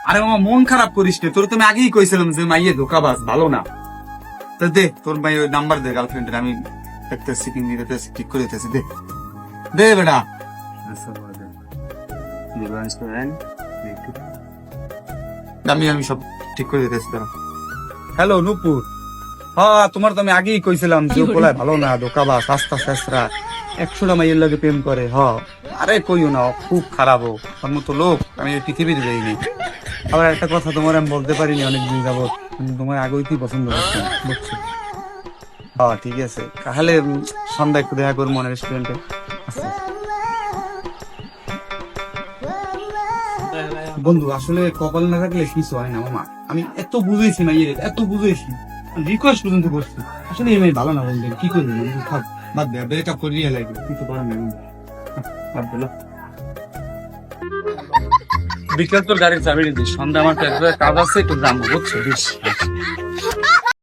আরে মামা মন খারাপ করিস না, তোর তুমি আগেই কইছিলাম যে মাইয়ে ধোকাবাজ ভালো না। তো দে তোর মাই ওই নাম্বার দে গার্লফ্রেন্ডের, আমি দেখতেছি কি নিতেছি, ঠিক করে দিতেছি, দে দে বেটা। আমি সব ঠিক করে দিতেছি দাঁড়া। হ্যালো নূপুর, হ্যাঁ তোমার তো আমি আগেই কইছিলাম যে পোলায় ভালো না, ধোকাবাজ, রাস্তা শেষরা, 100টা মাইয়ের লাগে প্রেম করে। আরে কইও না, খুব খারাপ ও, ওর মতো লোক আমি এই পৃথিবীতে দেখিনি। আবার একটা কথা তোমার আমি বলতে পারিনি অনেকদিন যাবত, তোমার আগেই পছন্দ করতাম, বুঝছো? ঠিক আছে, তাহলে সন্ধ্যা একটু দেখা করবো মনে রেস্টুরেন্টে। বন্ধু আসলে কপাল না থাকলে কিছু হয় না মামা, আমি এত বুঝেছি না, এত বুঝেছি, রিকোয়েস্ট পর্যন্ত করছি, আসলে এই মেয়ে ভালো না বন্ধু, কি করবি বন্ধু, থাক বাদ দে, ব্রেকআপ করিয়ে লাগবে, কিছু করার নেই বন্ধু, বাদ দিল। বিকেল তোর গাড়ির চাবি দিস, সন্ধ্যা আমার কাজ আছে, একটু দাম বুঝছো।